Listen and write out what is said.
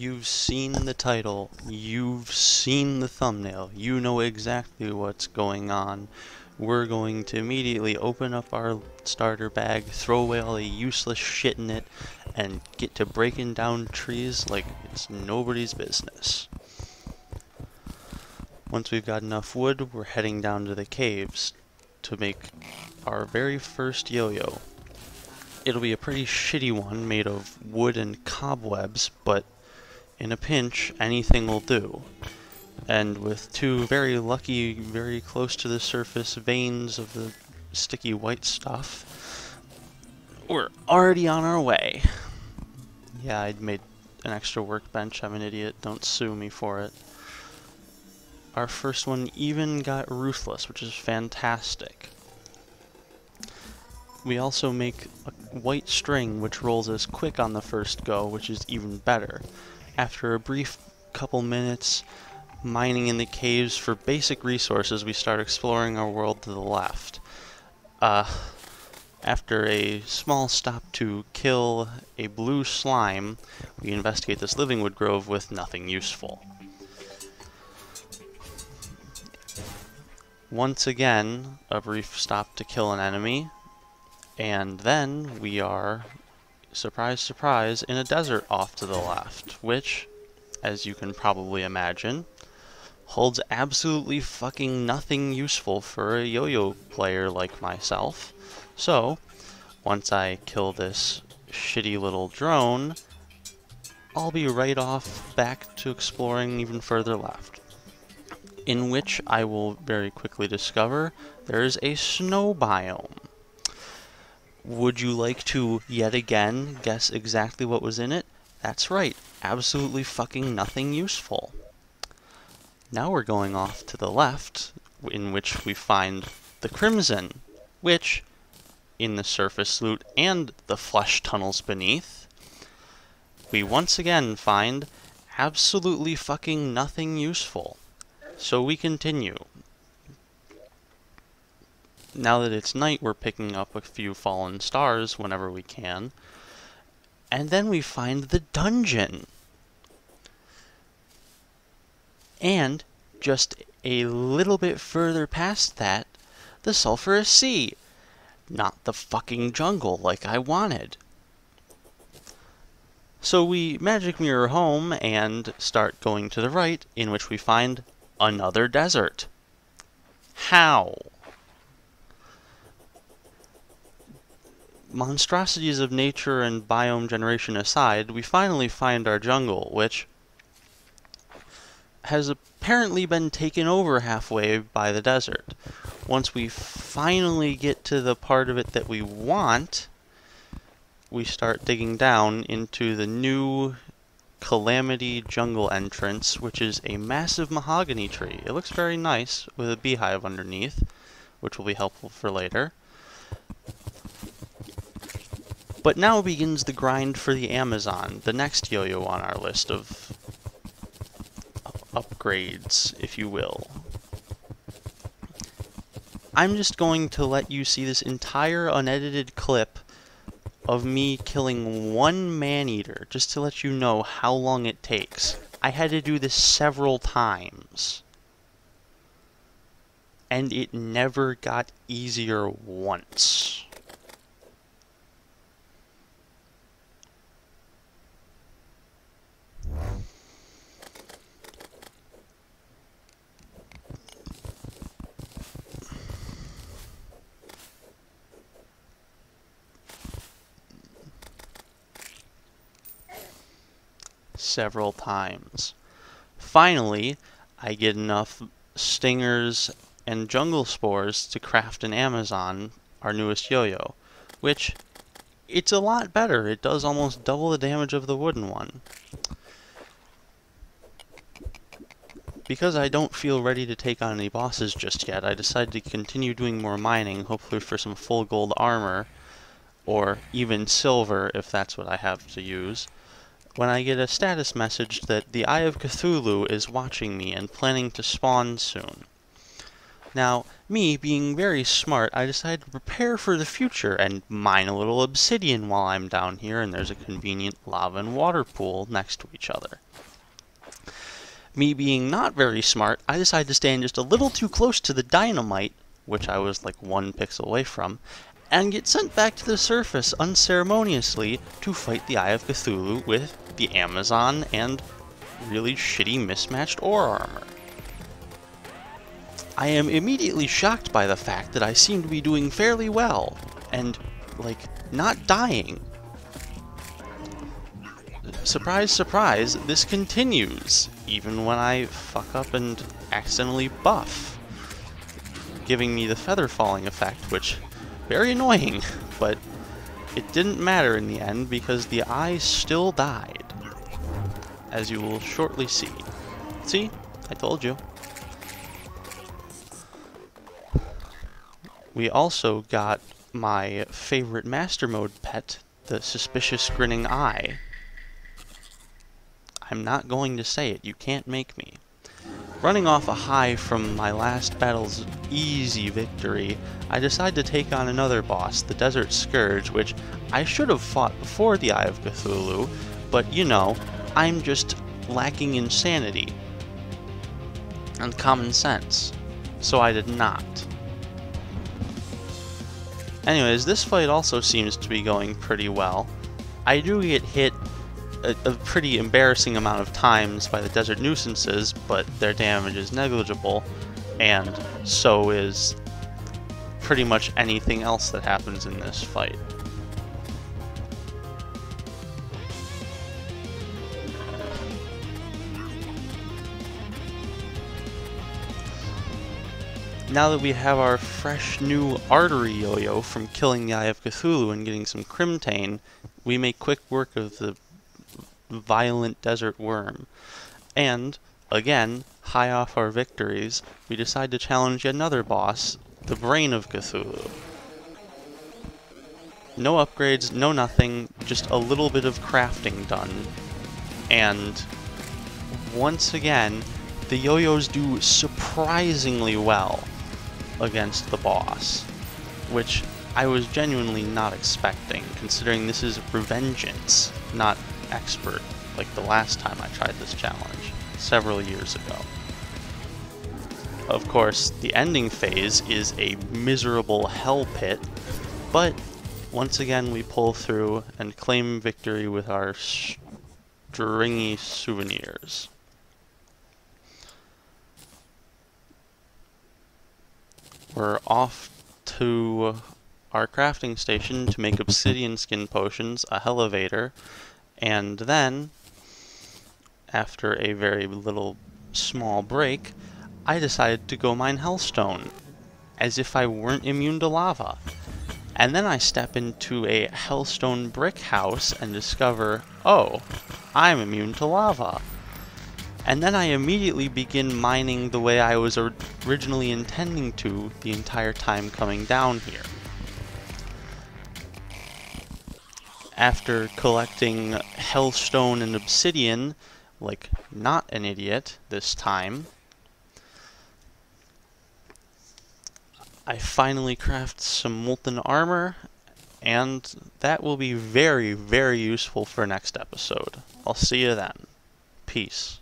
You've seen the title, you've seen the thumbnail, you know exactly what's going on. We're going to immediately open up our starter bag, throw away all the useless shit in it, and get to breaking down trees like it's nobody's business. Once we've got enough wood, we're heading down to the caves to make our very first yo-yo. It'll be a pretty shitty one made of wood and cobwebs, but in a pinch, anything will do. And with two very lucky, very close to the surface veins of the sticky white stuff, we're already on our way. Yeah, I'd made an extra workbench. I'm an idiot. Don't sue me for it. Our first one even got ruthless, which is fantastic. We also make a white string which rolls as quick on the first go, which is even better. After a brief couple minutes mining in the caves for basic resources, we start exploring our world to the left. After a small stop to kill a blue slime, we investigate this living wood grove with nothing useful. Once again, a brief stop to kill an enemy, and then we are, surprise surprise, in a desert off to the left, which, as you can probably imagine, holds absolutely fucking nothing useful for a yo-yo player like myself. So, once I kill this shitty little drone, I'll be right off back to exploring even further left, in which I will very quickly discover there's a snow biome. Would you like to, yet again, guess exactly what was in it? That's right, absolutely fucking nothing useful. Now we're going off to the left, in which we find the Crimson, which, in the surface loot and the flesh tunnels beneath, we once again find absolutely fucking nothing useful. So we continue. Now that it's night, we're picking up a few fallen stars whenever we can. And then we find the dungeon. And just a little bit further past that, the sulfurous sea. Not the fucking jungle like I wanted. So we magic mirror home and start going to the right, in which we find another desert. How? Monstrosities of nature and biome generation aside, we finally find our jungle, which has apparently been taken over halfway by the desert. Once we finally get to the part of it that we want, we start digging down into the new Calamity jungle entrance, which is a massive mahogany tree. It looks very nice with a beehive underneath, which will be helpful for later. But now begins the grind for the Amazon, the next yo-yo on our list of upgrades, if you will. I'm just going to let you see this entire unedited clip of me killing one man-eater, just to let you know how long it takes. I had to do this several times. And it never got easier once. Several times. Finally, I get enough stingers and jungle spores to craft an Amazon, our newest yo-yo, which, it's a lot better. It does almost double the damage of the wooden one. Because I don't feel ready to take on any bosses just yet, I decided to continue doing more mining, hopefully for some full gold armor, or even silver if that's what I have to use, when I get a status message that the Eye of Cthulhu is watching me and planning to spawn soon. Now, Me, being very smart, I decided to prepare for the future and mine a little obsidian while I'm down here, and there's a convenient lava and water pool next to each other. Me being not very smart, I decided to stand just a little too close to the dynamite, which I was like 1 pixel away from, and get sent back to the surface unceremoniously to fight the Eye of Cthulhu with the Amazon and really shitty mismatched ore armor. I am immediately shocked by the fact that I seem to be doing fairly well, and, like, not dying. Surprise, surprise, this continues, even when I fuck up and accidentally buff, giving me the feather falling effect, which, very annoying, but it didn't matter in the end because the eye still died, as you will shortly see. See? I told you. We also got my favorite Master Mode pet, the Suspicious Grinning Eye. I'm not going to say it, you can't make me. Running off a high from my last battle's easy victory, I decided to take on another boss, the Desert Scourge, which I should have fought before the Eye of Cthulhu, but you know, I'm just lacking in sanity and common sense, so I did not. Anyways, this fight also seems to be going pretty well. I do get hit a pretty embarrassing amount of times by the desert nuisances, but their damage is negligible, and so is pretty much anything else that happens in this fight. Now that we have our fresh new artery yo-yo from killing the Eye of Cthulhu and getting some Crimtane, we make quick work of the violent desert worm. And, again, high off our victories, we decide to challenge yet another boss, the Brain of Cthulhu. No upgrades, no nothing, just a little bit of crafting done. And, once again, the yo-yos do surprisingly well against the boss, which I was genuinely not expecting, considering this is Revengeance, not Expert, like the last time I tried this challenge, several years ago. Of course, the ending phase is a miserable hell pit, but once again we pull through and claim victory with our stringy souvenirs. We're off to our crafting station to make obsidian skin potions, a Hellevator, and then, after a very little small break, I decided to go mine Hellstone, as if I weren't immune to lava. And then I step into a Hellstone brick house and discover, oh, I'm immune to lava. And then I immediately begin mining the way I was originally intending to the entire time coming down here. After collecting hellstone and obsidian, like not an idiot this time, I finally craft some molten armor, and that will be very, very useful for next episode. I'll see you then. Peace.